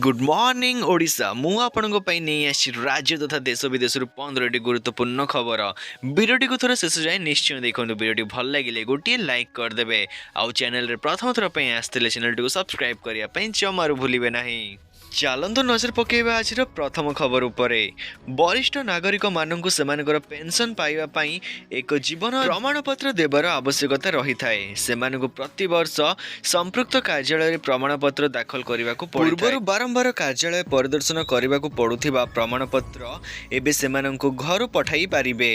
Good morning Odisha मु आपणको पई नहीं आसी राज्य तथा देश विदेश 15 गुरुत्वपूर्ण खबर वीडियो को थोड़ा शेष जाए निश्चय देखो वीडियो भल लगे गोटे लाइक करदे आउ चैनल रे प्रथम थर आसते चैनल को सब्सक्राइब करने जमारू भूलिए नहीं। चलतु नजर पकेबा आज प्रथम खबर उपरे वरिष्ठ नागरिक मानक सेमानकर पेंशन पाइबा पई एक जीवन प्रमाण पत्र देवर आवश्यकता रही थाए। सेमानकु प्रति वर्ष संपृक्त कार्यालय प्रमाण पत्र दाखल करने को पूर्व बारंबार कार्यालय परिदर्शन करने को पड़ुथिबा प्रमाण पत्र एबे सेमानकु घर पठाई पारिबे।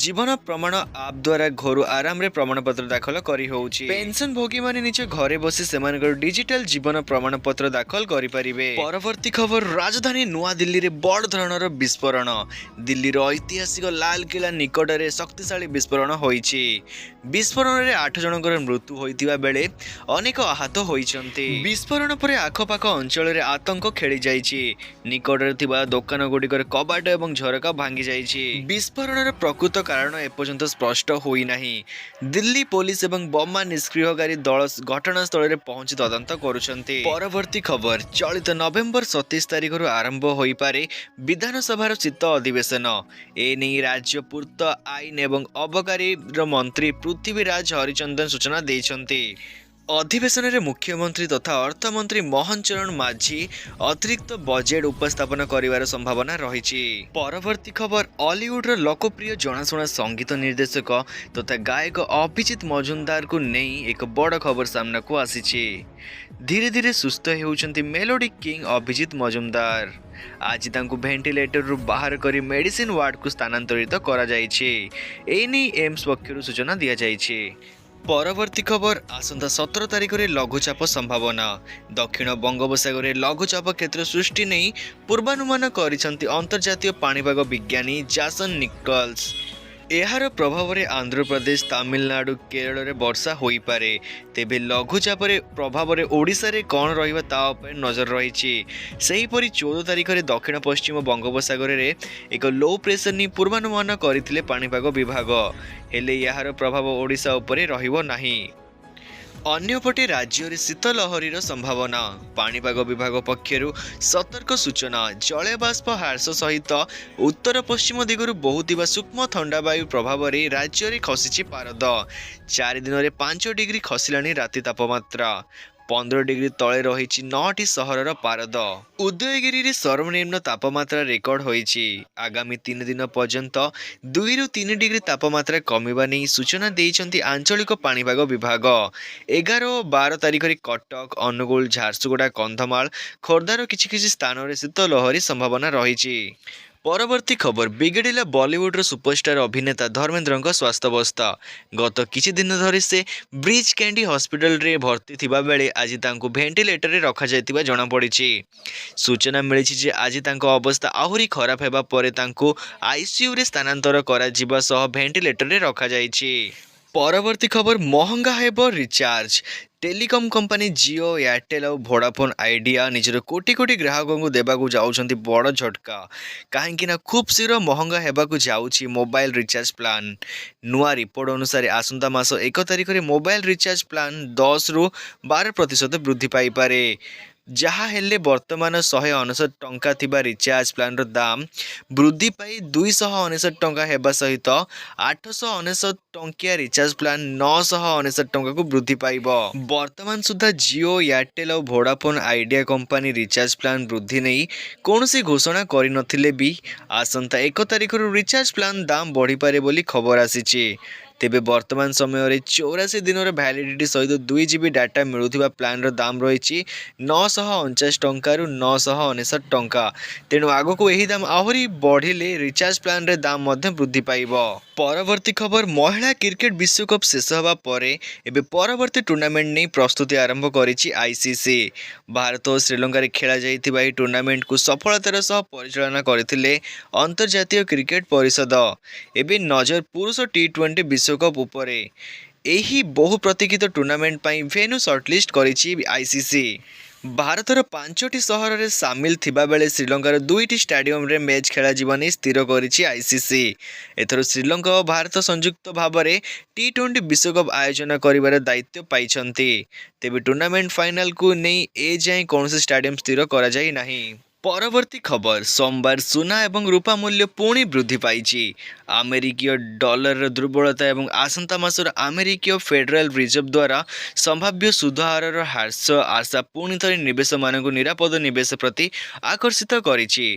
जीवन प्रमाण आप द्वारा घर आराम रे प्रमाण पत्र दाखल करी होउची। पेंशन भोगी माने निज घरे बसी सेमानकर डिजिटल जीवन प्रमाण पत्र दाखल करि पारिबे। परवर्ती खबर राजधानी नुआ दिल्ली रे बड़ धरणर विस्फोरण। दिल्लीर ऐतिहासिक लाल किला निकट में शक्तिशाली विस्फोरण होईछि। विस्फोरण रे 8 जनकर मृत्यु होइतिबा बेले अनेक आहत होइछन्ति। विस्फोरण पर आखपाख अंचल रे आतंक खेली जाइछि। निकट रे थिबा दुकान गुडिकर कबाट एवं झरका भांगी जाइछि। विस्फोरण रे प्रकृत कारण एपर्यंत स्पष्ट होई नाही। दिल्ली पुलिस एवं बोमा निष्क्रियकारी दल घटनास्थल रे पहुंची तदंत करुछन्ति। परवर्ती खबर चलित नवेम्बर 27 तारिख आरंभ होई पारे विधानसभा शीत अधिवेशन। एने राज्य पूर्त आईन एवं अबकारी मंत्री पृथ्वीराज हरिचंदन सूचना देइछन्ति। अधिवेशन में मुख्यमंत्री तथा अर्थमंत्री मोहन चरण माझी अतिरिक्त बजेट उपस्थापन करिवार संभावना रही। परवर्ती खबर हॉलीवुड लोकप्रिय जनाशुना संगीत निर्देशक तथा गायक अभिजीत मजुमदार को नहीं एक बड़ खबर सामना को आसी। धीरे धीरे सुस्थ होउछन्ति मेलोडी किंग अभिजीत मजुमदार। आज तांको वेंटिलेटर रु बाहर करी मेडिसिन वार्ड को स्थानांतरित करा जाइछे। एनी एम्स पक्षरु सूचना दिया जाइछे। परवर्ती खबर आसंता 17 तारिख में लघुचाप संभावना। दक्षिण बंगोपसागर में लघुचाप क्षेत्र सृष्टि नहीं पूर्वानुमान करिसंति अंतर्जातीय पाणीपाग विज्ञानी जासन निकल्स। एहार प्रभाव में आंध्र प्रदेश तमिलनाडु केरल में वर्षा होई पारे। तेबे लघुचाप प्रभाव में ओडिशा रे कौन रहिबा ता उपर नजर रही। सेहीपरि 14 तारिख में दक्षिण पश्चिम बंगोपसागर में एक लो प्रेशर नहीं पूर्वानुमान करथिले पाणीपाग विभाग। हेले यार प्रभाव ओडिशा उपरे रहिबो नाही। अन्यपटे राज्य में शीतलहरीर संभावना। पाणीपाग विभाग पक्षरु सतर्क सूचना। जलबाष्प ह्रास सहित उत्तर पश्चिम दिगरु बहुतिबा सूक्ष्म ठंडा वायु प्रभाव में राज्य में खसी पारद। 4 दिन में 5 डिग्री खसिलानी राति तापमात्रा। 15 डिग्री तले रही 9टी सहरर पारद। उदयगिरी सर्वनिम्न तापमात्रा रेकर्ड होईछि। आगामी 3 दिन पर्यंत 2 ରୁ 3 डिग्री तापमात्रा कमिबा नहीं सूचना देइछन्ति आंचलिक पाणीपाग विभाग। 11 और 12 तारिख में कटक अनुगुल झारसुगुड़ा कंधमाल खोर्धार किछि स्थान में शीतलहरी संभावना रही। परवर्ती खबर बिगड़िला बॉलीवुड सुपरस्टार अभिनेता धर्मेंद्र स्वास्थ्यावस्था। गत किछि दिन धरी से ब्रिज कैंडी हॉस्पिटल रे भर्ती थिबा बेले आज तांको वेंटिलेटर रे रखा जायतिबा जणा पड़िछि। सूचना मिली जे आज तांको अवस्था आहुरी खराब हेबा परे तांको आईसीयू रे स्थानांतर करा जिबा सह वेंटिलेटर रे रखा जायछि। परवर्ती खबर महंगा हेबो recharge. Telecom company Jio Airtel और वोडाफोन आइडिया निजर कोटी कोटी ग्राहकों को देवाक जाउछन्ति बड़ झटका। कहीं ना खूब शीघ्र महंगा हेबाकु जाउछि मोबाइल रिचार्ज प्लान। नुआ रिपोर्ट अनुसार आसंता मास 1 तारिख में मोबाइल रिचार्ज प्लान 10 ରୁ 12% वृद्धि पाई पारे। जहा हेले वर्तमान 159 टंका थिबा रिचार्ज प्लान रो दाम वृद्धि पाई 259 टंका हेबा सहित 859 टंकिया रिचार्ज प्लान 959 टंका को वृद्धि पाइबो। वर्तमान सुधा जियो एयरटेल और Vodafone idea company recharge plan वृद्धि नहीं कौन सी घोषणा करि नथिले भी आसंता 1 तारिख रिचार्ज प्लान दाम बढ़ी पारे बोली खबर आसीछि। तेबे वर्तमान समय रे 84 दिन वैलिडिटी सहित 2 GB डाटा मिलुथिबा प्लान रो दाम रही 949 टंका रु 959 टंका। तेणु आगो को यही दाम आहुरी बढ़िले रिचार्ज प्लान रे दाम मध्य वृद्धि पाइबो। परवर्ती खबर महिला क्रिकेट विश्वकप शेष होगा परे एबे परवर्ती टूर्नामेंट नहीं प्रस्तुति आरंभ करिछि आईसीसी। भारत और श्रीलंका रे खेला जाइथिबा ई टूर्नामेंट को सफलतार सह परिचालना करथिले अंतर्जातीय क्रिकेट परिषद। एबे नजर पुरुष टी20 विश्वकप उपरे। एही बहु प्रतीक्षित टूर्नामेंट पाई वेन्यू शॉर्टलिस्ट करिछि आईसीसी। ଭାରତର 5ଟି ସହରରେ ସାମିଲ ଥିବାବେଳେ ଶ୍ରୀଲଙ୍କାର 2ଟି ଷ୍ଟାଡିୟମରେ ମ୍ୟାଚ୍ ଖେଳାଯିବ ନେଇ ସ୍ଥିର କରିଛି ଆଇସିସି। ଏଥର ଶ୍ରୀଲଙ୍କା ଓ ଭାରତ ସଂଯୁକ୍ତ ଭାବରେ ଟି20 ବିଶ୍ୱକପ୍ ଆୟୋଜନ କରିବାର ଦାୟିତ୍ୱ ପାଇଛନ୍ତି। ତେବେ ଟୁର୍ଣ୍ଣାମେଣ୍ଟ ଫାଇନାଲକୁ ନେଇ ଏଯାଏଁ କୌଣସି ଷ୍ଟାଡିୟମ ସ୍ଥିର କରାଯାଇ ନାହିଁ। ପରବର୍ତ୍ତୀ ଖବର, ସୋମବାର ସୁନା ଏବଂ ରୂପା ମୂଲ୍ୟ ପୁଣି ବୃଦ୍ଧି ପାଇଛି। ଆମେରିକୀୟ ଡଲାରର ଦୁର୍ବଳତା ଏବଂ ଆସନ୍ତା ମାସର ଆମେରିକୀୟ ଫେଡେରାଲ ରିଜର୍ଭ ଦ୍ୱାରା ସମ୍ଭାବ୍ୟ ସୁଧ ହାରର ହ୍ରାସ ଆଶା ପୁଣି ଥରେ ନିବେଶକମାନଙ୍କୁ ନିରାପଦ ନିବେଶ ପ୍ରତି ଆକର୍ଷିତ କରିଛି।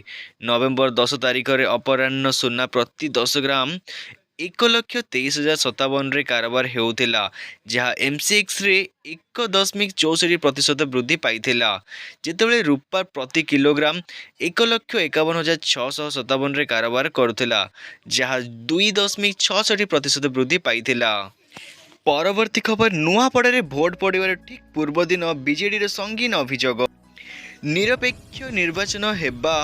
ନଭେମ୍ବର 10 ତାରିଖରେ ଅପରାହ୍ନ ସୁନା ପ୍ରତି 10 ଗ୍ରାମ 1,23,057ରେ କାରବାର ହେଉଥିଲା, ଯାହା ଏମ୍ସିଏକ୍ସରେ 1.64% ବୃଦ୍ଧି ପାଇଥିଲା। ଯେତେବେଳେ ରୂପା ପ୍ରତି କିଲୋଗ୍ରାମ 1,51,657ରେ କାରବାର କରୁଥିଲା, ଯାହା 2.66% ବୃଦ୍ଧି ପାଇଥିଲା। ପରବର୍ତ୍ତୀ ଖବର, ନୂଆପଡ଼ାରେ ଭୋଟ ପଡ଼ିବାର ଠିକ୍ ପୂର୍ବ ଦିନ ବିଜେଡିର ସଙ୍ଗୀନ ଅଭିଯୋଗ। ନିରପେକ୍ଷ ନିର୍ବାଚନ ହେବା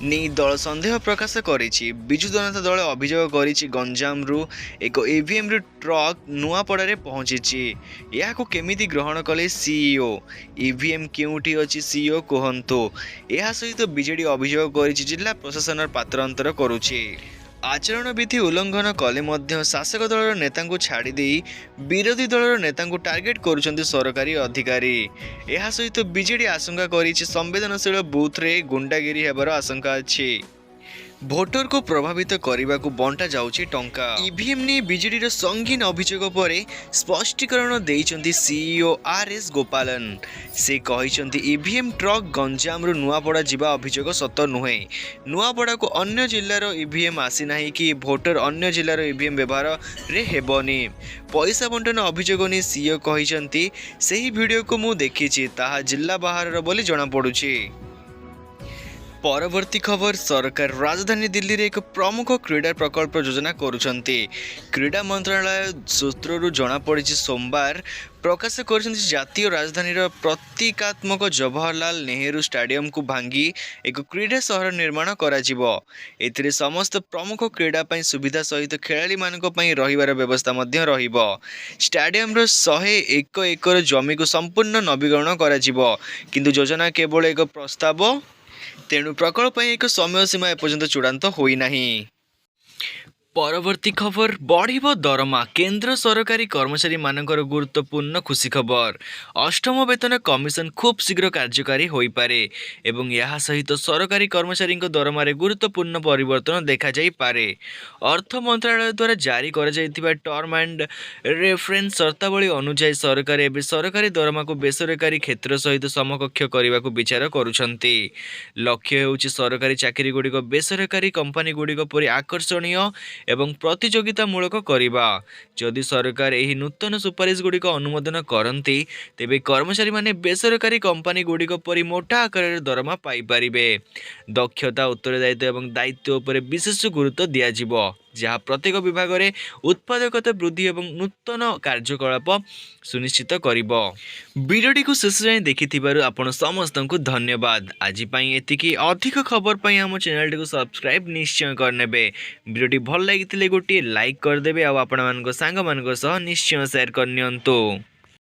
ନେଇ ଦଳ ସନ୍ଦେହ ପ୍ରକାଶ କରିଛି। ବିଜୁ ଜନତା ଦଳ ଅଭିଯୋଗ କରିଛି, ଗଞ୍ଜାମରୁ ଏକ ଇଭିଏମ୍ର ଟ୍ରକ୍ ନୂଆପଡ଼ାରେ ପହଞ୍ଚିଛି। ଏହାକୁ କେମିତି ଗ୍ରହଣ କଲେ ସିଇଓ? ଇଭିଏମ୍ କେଉଁଠି ଅଛି ସିଇଓ କୁହନ୍ତୁ। ଏହା ସହିତ ବିଜେଡି ଅଭିଯୋଗ କରିଛି, ଜିଲ୍ଲା ପ୍ରଶାସନର ପାତର କରୁଛି। ଆଚରଣ ବିଧି ଉଲ୍ଲଂଘନ କଲେ ମଧ୍ୟ ଶାସକ ଦଳର ନେତାଙ୍କୁ ଛାଡ଼ି ଦେଇ ବିରୋଧୀ ଦଳର ନେତାଙ୍କୁ ଟାର୍ଗେଟ କରୁଛନ୍ତି ସରକାରୀ ଅଧିକାରୀ। ଏହା ସହିତ ବିଜେଡି ଆଶଙ୍କା କରିଛି, ସମ୍ବେଦନଶୀଳ ବୁଥରେ ଗୁଣ୍ଡାଗିରି ହେବାର ଆଶଙ୍କା ଅଛି। ଭୋଟରକୁ ପ୍ରଭାବିତ କରିବାକୁ ବଣ୍ଟା ଯାଉଛି ଟଙ୍କା। ଇଭିଏମ୍ ନେଇ ବିଜେଡିର ସଙ୍ଗୀନ ଅଭିଯୋଗ ପରେ ସ୍ପଷ୍ଟୀକରଣ ଦେଇଛନ୍ତି ସିଇଓ ଆର୍ଏସ୍ ଗୋପାଳନ। ସେ କହିଛନ୍ତି, ଇଭିଏମ୍ ଟ୍ରକ୍ ଗଞ୍ଜାମରୁ ନୂଆପଡ଼ା ଯିବା ଅଭିଯୋଗ ସତ ନୁହେଁ। ନୂଆପଡ଼ାକୁ ଅନ୍ୟ ଜିଲ୍ଲାର ଇଭିଏମ୍ ଆସିନାହିଁ କି ଭୋଟର ଅନ୍ୟ ଜିଲ୍ଲାର ଇଭିଏମ୍ ବ୍ୟବହାରରେ ହେବନି। ପଇସା ବଣ୍ଟନ ଅଭିଯୋଗ ନେଇ ସିଇଓ କହିଛନ୍ତି, ସେହି ଭିଡିଓକୁ ମୁଁ ଦେଖିଛି, ତାହା ଜିଲ୍ଲା ବାହାରର ବୋଲି ଜଣାପଡ଼ୁଛି। ପରବର୍ତ୍ତୀ ଖବର, ସରକାର ରାଜଧାନୀ ଦିଲ୍ଲୀରେ ଏକ ପ୍ରମୁଖ କ୍ରୀଡ଼ା ପ୍ରକଳ୍ପ ଯୋଜନା କରୁଛନ୍ତି। କ୍ରୀଡ଼ା ମନ୍ତ୍ରଣାଳୟ ସୂତ୍ରରୁ ଜଣାପଡ଼ିଛି, ସୋମବାର ପ୍ରକାଶ କରିଛନ୍ତି, ଜାତୀୟ ରାଜଧାନୀର ପ୍ରତୀକାତ୍ମକ ଜବାହରଲାଲ ନେହେରୁ ଷ୍ଟାଡିୟମକୁ ଭାଙ୍ଗି ଏକ କ୍ରୀଡ଼ା ସହର ନିର୍ମାଣ କରାଯିବ। ଏଥିରେ ସମସ୍ତ ପ୍ରମୁଖ କ୍ରୀଡ଼ା ପାଇଁ ସୁବିଧା ସହିତ ଖେଳାଳିମାନଙ୍କ ପାଇଁ ରହିବାର ବ୍ୟବସ୍ଥା ମଧ୍ୟ ରହିବ। ଷ୍ଟାଡିୟମର 101 ଏକର ଜମିକୁ ସମ୍ପୂର୍ଣ୍ଣ ନବୀକରଣ କରାଯିବ, କିନ୍ତୁ ଯୋଜନା କେବଳ ଏକ ପ୍ରସ୍ତାବ। ତେଣୁ ପ୍ରକଳ୍ପ ପାଇଁ ଏକ ସମୟସୀମା ଏପର୍ଯ୍ୟନ୍ତ ଚୂଡ଼ାନ୍ତ ହୋଇନାହିଁ। ପରବର୍ତ୍ତୀ ଖବର, ବଢ଼ିବ ଦରମା। କେନ୍ଦ୍ର ସରକାରୀ କର୍ମଚାରୀମାନଙ୍କର ଗୁରୁତ୍ୱପୂର୍ଣ୍ଣ ଖୁସି ଖବର। ଅଷ୍ଟମ ବେତନ କମିଶନ ଖୁବ୍ ଶୀଘ୍ର କାର୍ଯ୍ୟକାରୀ ହୋଇପାରେ ଏବଂ ଏହା ସହିତ ସରକାରୀ କର୍ମଚାରୀଙ୍କ ଦରମାରେ ଗୁରୁତ୍ୱପୂର୍ଣ୍ଣ ପରିବର୍ତ୍ତନ ଦେଖାଯାଇପାରେ। ଅର୍ଥ ମନ୍ତ୍ରଣାଳୟ ଦ୍ୱାରା ଜାରି କରାଯାଇଥିବା ଟର୍ମ ଆଣ୍ଡ ରେଫରେନ୍ସ ସର୍ତ୍ତାବଳୀ ଅନୁଯାୟୀ ସରକାର ଏବେ ସରକାରୀ ଦରମାକୁ ବେସରକାରୀ କ୍ଷେତ୍ର ସହିତ ସମକକ୍ଷ କରିବାକୁ ବିଚାର କରୁଛନ୍ତି। ଲକ୍ଷ୍ୟ ହେଉଛି ସରକାରୀ ଚାକିରିଗୁଡ଼ିକ ବେସରକାରୀ କମ୍ପାନୀଗୁଡ଼ିକ ପରି ଆକର୍ଷଣୀୟ ଏବଂ ପ୍ରତିଯୋଗିତାମୂଳକ କରିବା। ଯଦି ସରକାର ଏହି ନୂତନ ସୁପାରିଶଗୁଡ଼ିକ ଅନୁମୋଦନ କରନ୍ତି, ତେବେ କର୍ମଚାରୀମାନେ ବେସରକାରୀ କମ୍ପାନୀଗୁଡ଼ିକ ପରି ମୋଟା ଆକାରରେ ଦରମା ପାଇପାରିବେ। ଦକ୍ଷତା, ଉତ୍ତରଦାୟିତ୍ୱ ଏବଂ ଦାୟିତ୍ୱ ଉପରେ ବିଶେଷ ଗୁରୁତ୍ୱ ଦିଆଯିବ, ଯାହା ପ୍ରତ୍ୟେକ ବିଭାଗରେ ଉତ୍ପାଦକତା ବୃଦ୍ଧି ଏବଂ ନୂତନ କାର୍ଯ୍ୟକଳାପ ସୁନିଶ୍ଚିତ କରିବ। ଭିଡିଓଟିକୁ ଶେଷ ଯାଏଁ ଦେଖିଥିବାରୁ ଆପଣ ସମସ୍ତଙ୍କୁ ଧନ୍ୟବାଦ। ଆଜି ପାଇଁ ଏତିକି। ଅଧିକ ଖବର ପାଇଁ ଆମ ଚ୍ୟାନେଲଟିକୁ ସବସ୍କ୍ରାଇବ ନିଶ୍ଚୟ କରିନେବେ। ଭିଡିଓଟି ଭଲ ଲାଗିଥିଲେ ଗୋଟିଏ ଲାଇକ୍ କରିଦେବେ ଆଉ ଆପଣମାନଙ୍କ ସାଙ୍ଗମାନଙ୍କ ସହ ନିଶ୍ଚୟ ସେୟାର କରିନିଅନ୍ତୁ।